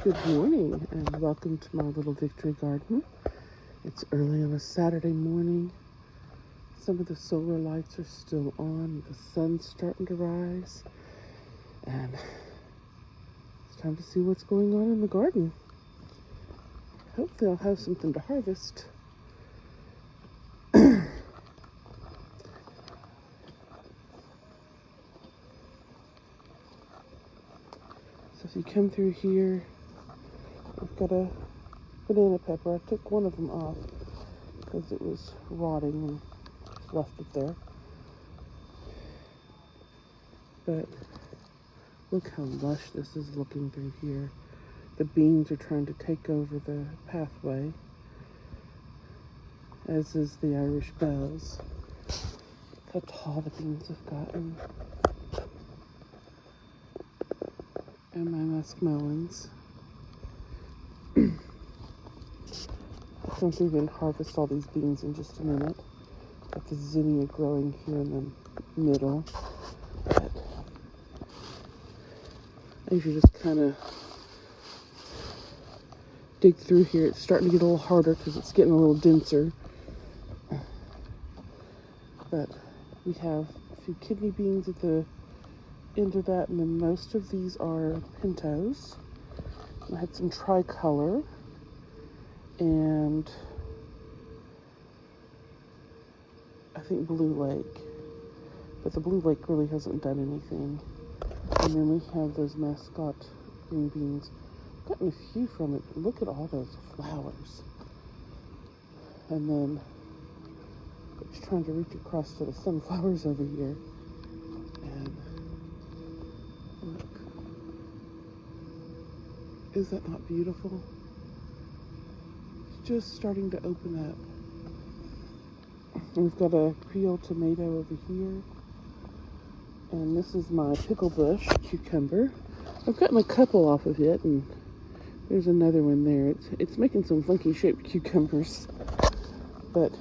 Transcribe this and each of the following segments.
Good morning and welcome to my little victory garden. It's early on a Saturday morning. Some of the solar lights are still on. The sun's starting to rise. And it's time to see what's going on in the garden. Hopefully I'll have something to harvest. So if you come through here, I've got a banana pepper. I took one of them off because it was rotting and just left it there. But look how lush this is looking through here. The beans are trying to take over the pathway, as is the Irish bells. Look how tall the beans have gotten. And my muskmelons. I'm going to harvest all these beans in just a minute. Got the zinnia growing here in the middle. But I usually just kind of dig through here. It's starting to get a little harder because it's getting a little denser. But we have a few kidney beans at the end of that, and then most of these are pintos. I had some tricolor and I think Blue Lake, but the Blue Lake really hasn't done anything. And then we have those mascot green beans. I've gotten a few from it. Look at all those flowers. And then I'm just trying to reach across to the sunflowers over here. And look, is that not beautiful? It's just starting to open up. We've got a Creole tomato over here. And this is my pickle bush cucumber. I've gotten a couple off of it, and there's another one there. It's making some funky shaped cucumbers. But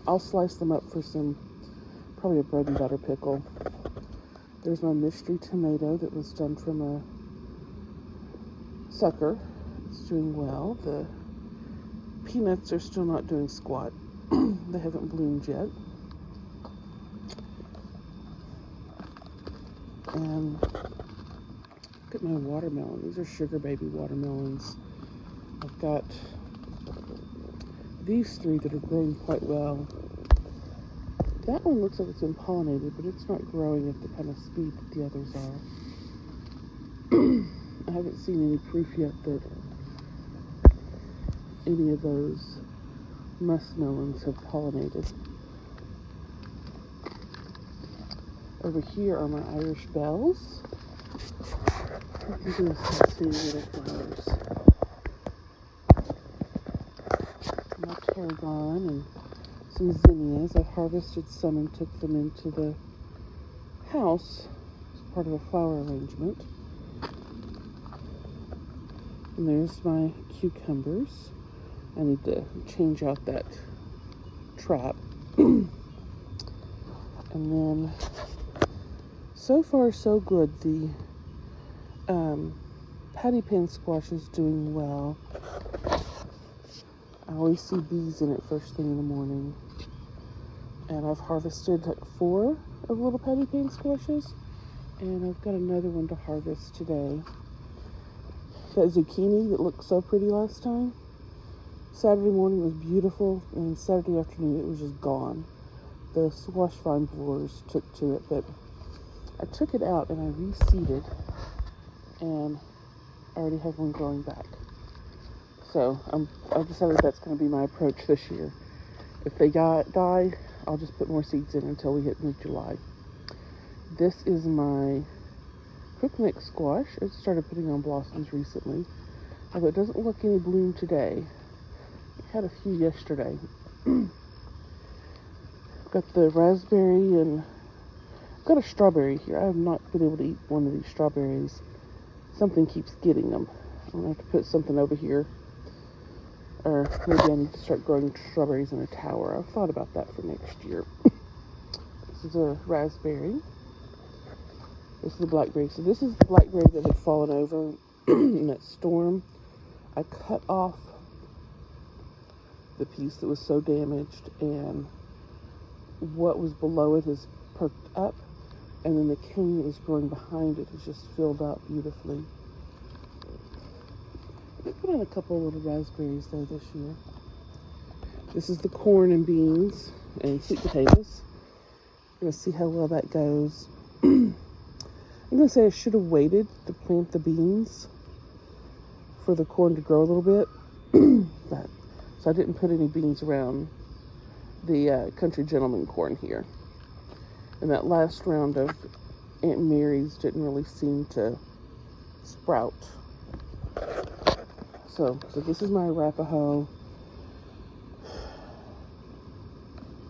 I'll slice them up for probably a bread and butter pickle. There's my mystery tomato that was done from a sucker. It's doing well. The peanuts are still not doing squat. They haven't bloomed yet. And look at my watermelon. These are sugar baby watermelons. I've got these three that are growing quite well. That one looks like it's been pollinated, but it's not growing at the kind of speed that the others are. I haven't seen any proof yet that any of those muskmelons have pollinated. Over here are my Irish bells. These are some little flowers. My tarragon and some zinnias. I've harvested some and took them into the house as part of a flower arrangement. And there's my cucumbers. I need to change out that trap. And then, so far so good. The patty pan squash is doing well. I always see bees in it first thing in the morning. And I've harvested like 4 of little patty pan squashes. And I've got another one to harvest today. That zucchini that looked so pretty last time. Saturday morning was beautiful, and Saturday afternoon it was just gone. The squash vine blowers took to it, but I took it out and I reseeded, and I already have one growing back. So I've decided that's going to be my approach this year. If they die, I'll just put more seeds in until we hit mid-July. This is my crookneck squash. It started putting on blossoms recently, although it doesn't look any bloom today. It had a few yesterday. Got the raspberry and got a strawberry here. I have not been able to eat one of these strawberries. Something keeps getting them. I'm going to have to put something over here. Or maybe I need to start growing strawberries in a tower. I've thought about that for next year. This is a raspberry. This is the blackberry. So this is the blackberry that had fallen over. in that storm. I cut off the piece that was so damaged, and what was below it has perked up, and then the cane that was growing behind it has just filled up beautifully. I put on a couple little raspberries though this year. This is the corn and beans and sweet potatoes. We're gonna see how well that goes. I'm gonna say I should have waited to plant the beans for the corn to grow a little bit. So I didn't put any beans around the Country Gentleman corn here. And that last round of Aunt Mary's didn't really seem to sprout. So this is my Arapaho.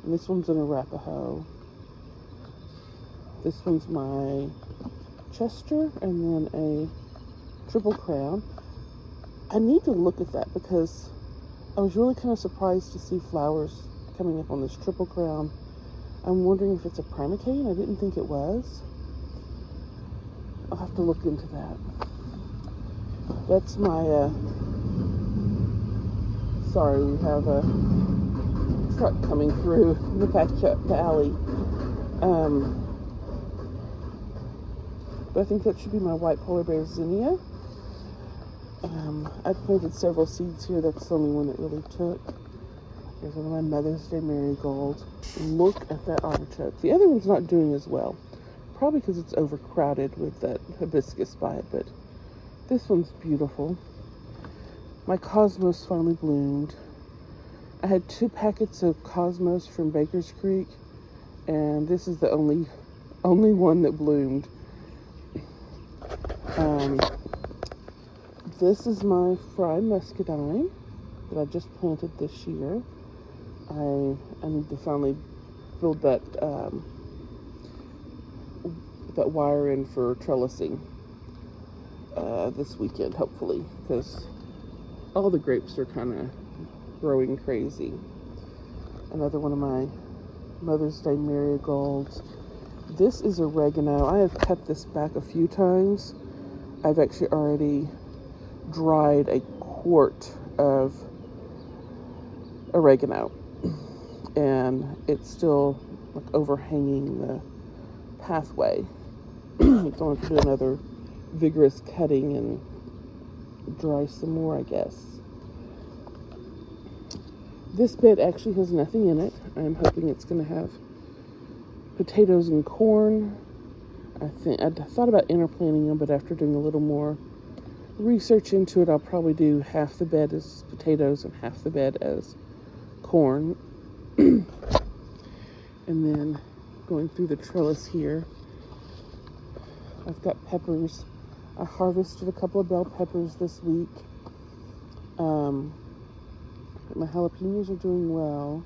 And this one's an Arapaho. This one's my Chester, and then a Triple Crown. I need to look at that because I was really kind of surprised to see flowers coming up on this Triple Crown. I'm wondering if it's a primocane. I didn't think it was. I'll have to look into that. That's my, sorry, we have a truck coming through the alley. But I think that should be my white polar bear zinnia. I planted several seeds here. That's the only one that really took. Here's one of my Mother's Day marigolds. Look at that artichoke. The other one's not doing as well. Probably because it's overcrowded with that hibiscus by it, but this one's beautiful. My cosmos finally bloomed. I had 2 packets of cosmos from Baker's Creek, and this is the only one that bloomed. This is my Fry Muscadine that I just planted this year. I need to finally build that wire in for trellising this weekend, hopefully, because all the grapes are kind of growing crazy. Another one of my Mother's Day marigolds. This is oregano. I have cut this back a few times. I've actually already dried a quart of oregano, and it's still like overhanging the pathway. So I have to do another vigorous cutting and dry some more, I guess. This bed actually has nothing in it. I'm hoping it's going to have potatoes and corn. I thought about interplanting them, but after doing a little more research into it, I'll probably do half the bed as potatoes and half the bed as corn. And then going through the trellis here, I've got peppers. I harvested a couple of bell peppers this week. My jalapenos are doing well.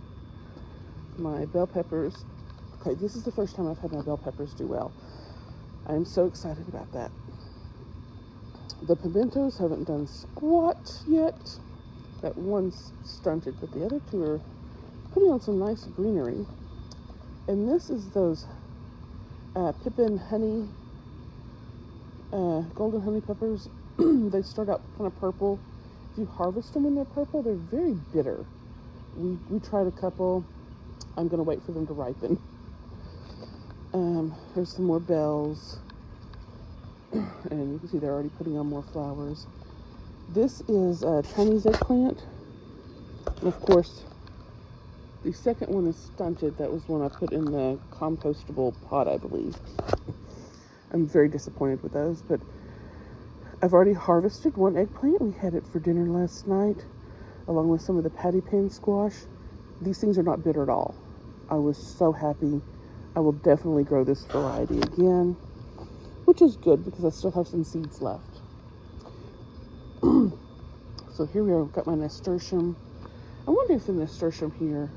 My bell peppers, okay, this is the first time I've had my bell peppers do well. I'm so excited about that. The pimentos haven't done squat yet. That one's stunted, but the other 2 are putting on some nice greenery. And this is those Pippin honey, golden honey peppers. They start out kind of purple. If you harvest them when they're purple, they're very bitter. We tried a couple. I'm going to wait for them to ripen. There's some more bells. And you can see they're already putting on more flowers. This is a Chinese eggplant. And of course, the second one is stunted. That was one I put in the compostable pot, I believe. I'm very disappointed with those, but I've already harvested one eggplant. We had it for dinner last night, along with some of the patty pan squash. These things are not bitter at all. I was so happy. I will definitely grow this variety again, which is good because I still have some seeds left. So here we are. I've got my nasturtium. I wonder if the nasturtium here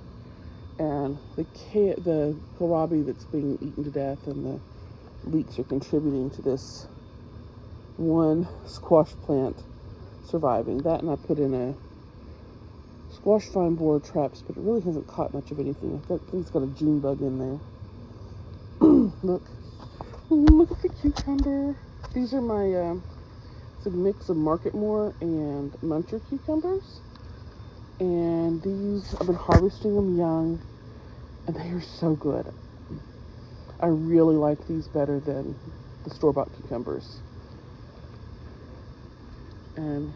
and the kohlrabi that's being eaten to death and the leeks are contributing to this one squash plant surviving. That, and I put in a squash vine borer traps, but it really hasn't caught much of anything. I think it's got a June bug in there. Look at the cucumber. These are my It's a mix of Marketmore and Muncher cucumbers. And these, I've been harvesting them young, and they are so good. I really like these better than the store-bought cucumbers. And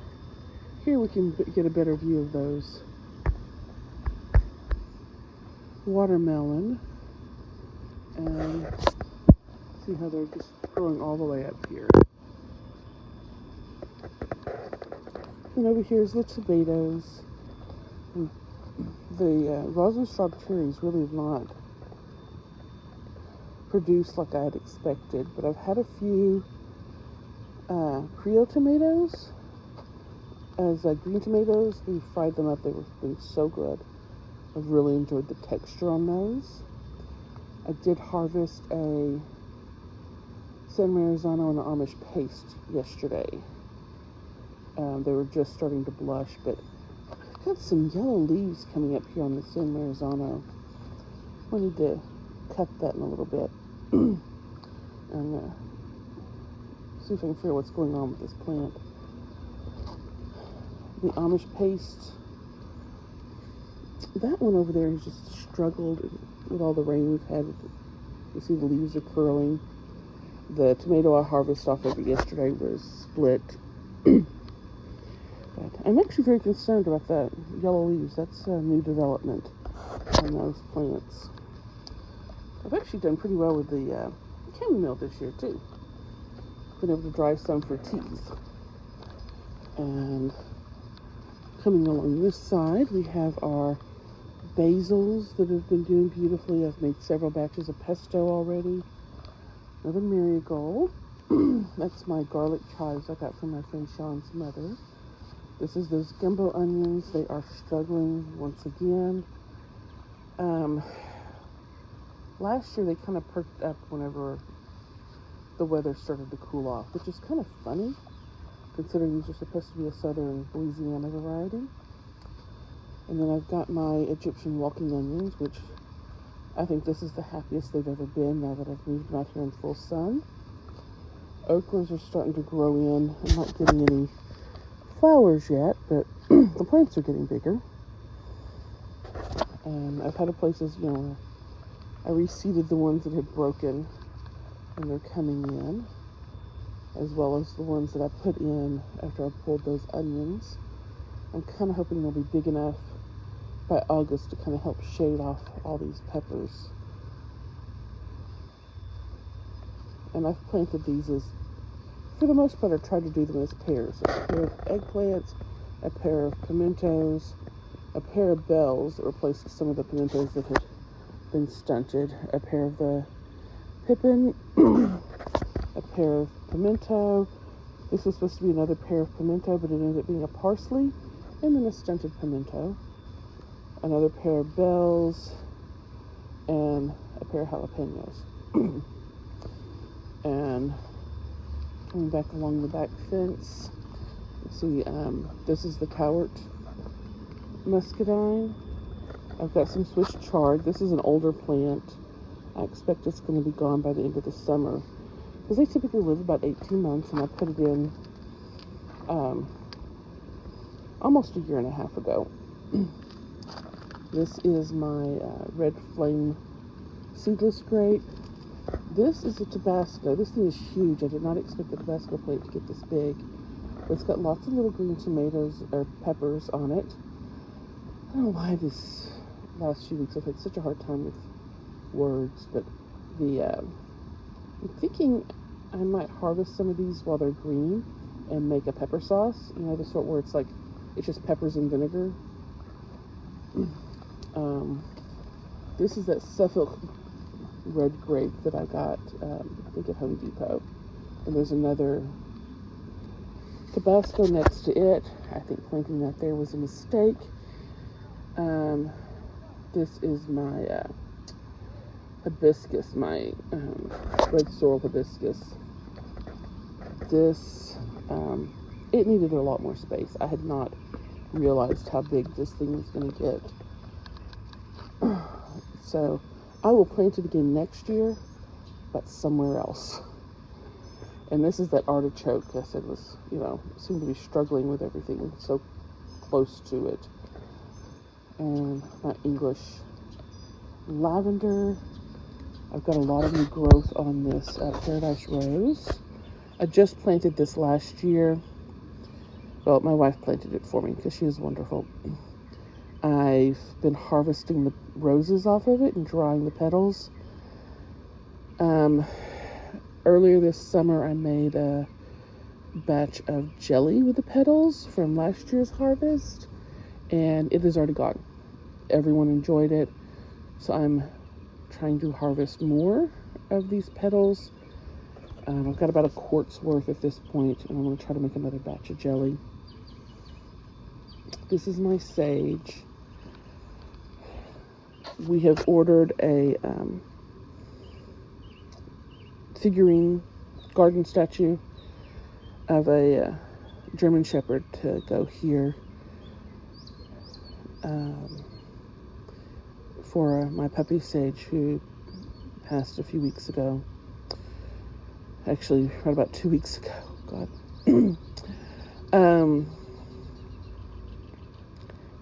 here we can get a better view of those. Watermelon. And see how they're just growing all the way up here. And over here is the tomatoes. And the rosin straw cherries really have not produced like I had expected, but I've had a few Creole tomatoes as green tomatoes. We fried them up. They've been so good. I've really enjoyed the texture on those. I did harvest a San Marzano and Amish paste yesterday. They were just starting to blush, but I've got some yellow leaves coming up here on the San Marzano. I need to cut that in a little bit and see if I can figure out what's going on with this plant. The Amish paste, that one over there has just struggled with all the rain we've had. You see the leaves are curling. The tomato I harvested off of it yesterday was split. But I'm actually very concerned about that yellow leaves. That's a new development on those plants. I've actually done pretty well with the chamomile this year too. Been able to dry some for teas. And coming along this side, we have our basils that have been doing beautifully. I've made several batches of pesto already. Another marigold. That's my garlic chives I got from my friend Sean's mother. This is those gumbo onions. They are struggling once again. Last year they kind of perked up whenever the weather started to cool off, which is kind of funny considering these are supposed to be a southern Louisiana variety. And then I've got my Egyptian walking onions, which I think this is the happiest they've ever been now that I've moved them out here in full sun. Okras are starting to grow in. I'm not getting any flowers yet, but the plants are getting bigger. And I've had places, where I reseeded the ones that had broken and they're coming in, as well as the ones that I put in after I pulled those onions. I'm kind of hoping they'll be big enough by August to kind of help shade off all these peppers. And I've planted these as, for the most part, I tried to do them as pairs. A pair of eggplants, a pair of pimentos, a pair of bells that replaced some of the pimentos that had been stunted, a pair of the pippin, a pair of pimento. This was supposed to be another pair of pimento, but it ended up being a parsley, and then a stunted pimento. Another pair of bells, and a pair of jalapenos. And coming back along the back fence, you see, this is the Cowart muscadine. I've got some Swiss chard. This is an older plant. I expect it's going to be gone by the end of the summer, because they typically live about 18 months, and I put it in almost a year and a half ago. This is my red flame seedless grape. This is a Tabasco. This thing is huge. I did not expect the Tabasco plant to get this big. But it's got lots of little green tomatoes or peppers on it. I don't know why this last few weeks I've had such a hard time with words, but I'm thinking I might harvest some of these while they're green and make a pepper sauce. The sort where it's just peppers and vinegar. This is that Suffolk red grape that I got, I think at Home Depot. And there's another Tabasco next to it. I think planting that there was a mistake. This is my hibiscus, my red sorrel hibiscus. This, it needed a lot more space. I had not realized how big this thing was going to get. So I will plant it again next year, but somewhere else. And this is that artichoke I said was, seemed to be struggling with everything so close to it. And my English lavender. I've got a lot of new growth on this Paradise Rose. I just planted this last year. Well, my wife planted it for me because she is wonderful. I've been harvesting the roses off of it and drying the petals. Earlier this summer, I made a batch of jelly with the petals from last year's harvest, and it is already gone. Everyone enjoyed it, so I'm trying to harvest more of these petals. I've got about a quart's worth at this point, and I'm going to try to make another batch of jelly. This is my sage. We have ordered a figurine garden statue of a German Shepherd to go here for my puppy Sage, who passed a few weeks ago. Actually, right about 2 weeks ago. God.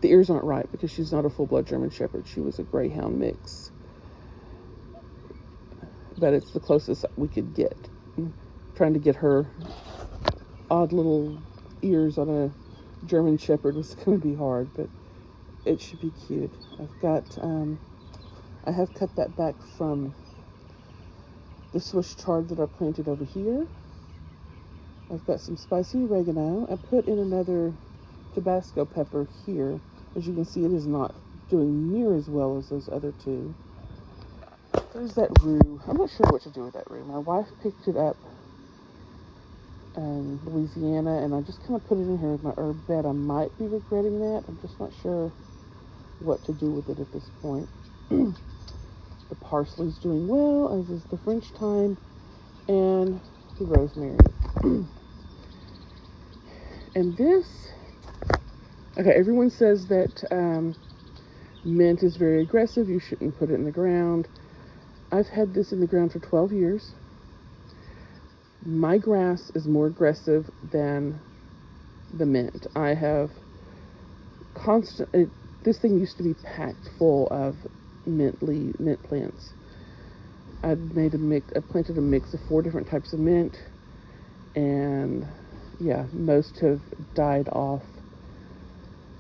The ears aren't right because she's not a full-blood German Shepherd. She was a Greyhound mix. But it's the closest we could get. Trying to get her odd little ears on a German Shepherd was going to be hard, but it should be cute. I have cut that back from the Swiss chard that I planted over here. I've got some spicy oregano. I put in another Tabasco pepper here. As you can see, it is not doing near as well as those other two. There's that rue. I'm not sure what to do with that rue. My wife picked it up in Louisiana, and I just kind of put it in here with my herb bed. I might be regretting that. I'm just not sure what to do with it at this point. The parsley's doing well, as is the French thyme and the rosemary. And this, okay, everyone says that mint is very aggressive. You shouldn't put it in the ground. I've had this in the ground for 12 years. My grass is more aggressive than the mint. I have this thing used to be packed full of mint plants. I planted a mix of 4 different types of mint, and yeah, most have died off,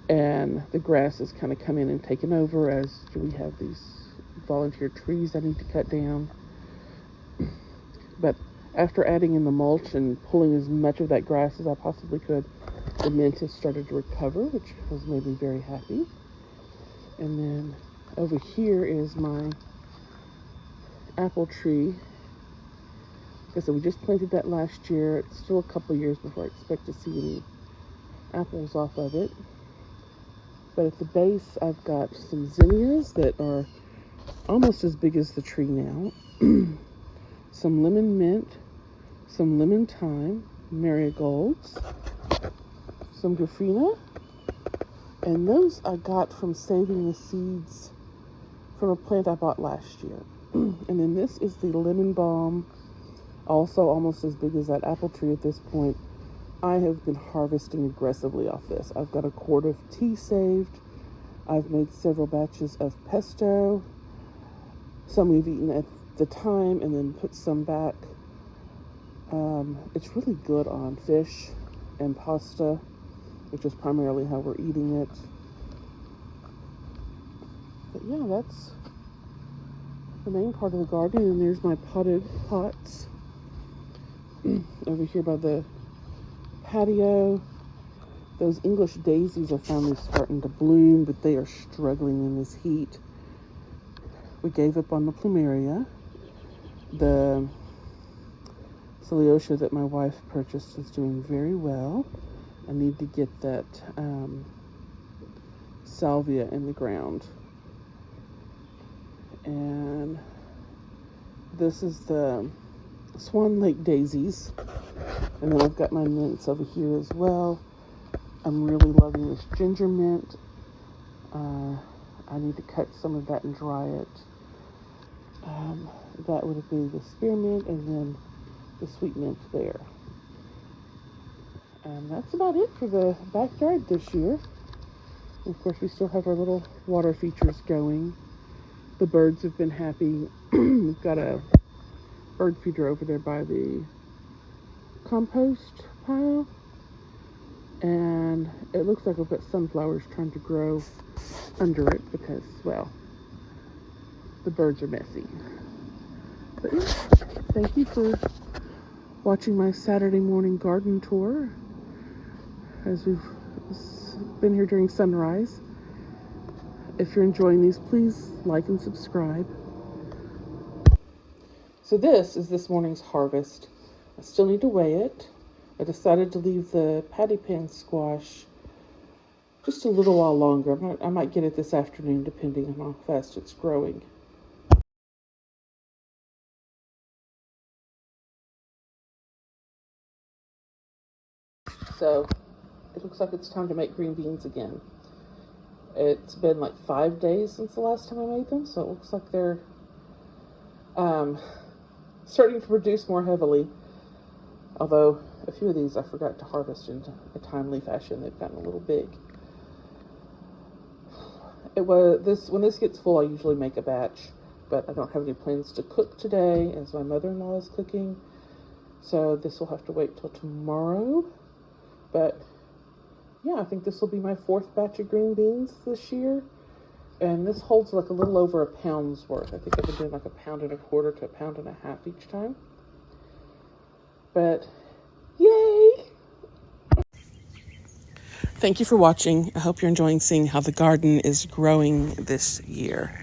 and the grass has kind of come in and taken over, as we have these volunteer trees I need to cut down. But after adding in the mulch and pulling as much of that grass as I possibly could, the mint has started to recover, which has made me very happy. And then over here is my apple tree. Like I said, we just planted that last year. It's still a couple years before I expect to see any apples off of it. But at the base, I've got some zinnias that are almost as big as the tree now. Some lemon mint, some lemon thyme, marigolds, some Graphrena, and those I got from saving the seeds from a plant I bought last year. And then this is the lemon balm, also almost as big as that apple tree at this point. I have been harvesting aggressively off this. I've got a quart of tea saved. I've made several batches of pesto. Some we've eaten at the time and then put some back. It's really good on fish and pasta, which is primarily how we're eating it. But yeah, that's the main part of the garden. And there's my potted pots over here by the patio. Those English daisies are finally starting to bloom, but they are struggling in this heat. We gave up on the plumeria. The Celosia that my wife purchased is doing very well. I need to get that salvia in the ground. And this is the Swan Lake daisies. And then I've got my mints over here as well. I'm really loving this ginger mint. I need to cut some of that and dry it. That would be the spearmint, and then the sweet mint there. And that's about it for the backyard this year. Of course, we still have our little water features going. The birds have been happy. We've got a bird feeder over there by the compost pile. And it looks like I've got sunflowers trying to grow under it because, well, the birds are messy. But yeah, thank you for watching my Saturday morning garden tour as we've been here during sunrise. If you're enjoying these, please like and subscribe. So this is this morning's harvest. I still need to weigh it. I decided to leave the patty pan squash just a little while longer. I might get it this afternoon depending on how fast it's growing. So it looks like it's time to make green beans again. It's been like 5 days since the last time I made them, so it looks like they're starting to produce more heavily. Although a few of these I forgot to harvest in a timely fashion. They've gotten a little big. When this gets full, I usually make a batch, but I don't have any plans to cook today as my mother-in-law is cooking. So this will have to wait till tomorrow. But yeah, I think this will be my 4th batch of green beans this year. And this holds like a little over a pound's worth. I think I've been doing like 1.25 pounds to 1.5 pounds each time. But yay! Thank you for watching. I hope you're enjoying seeing how the garden is growing this year.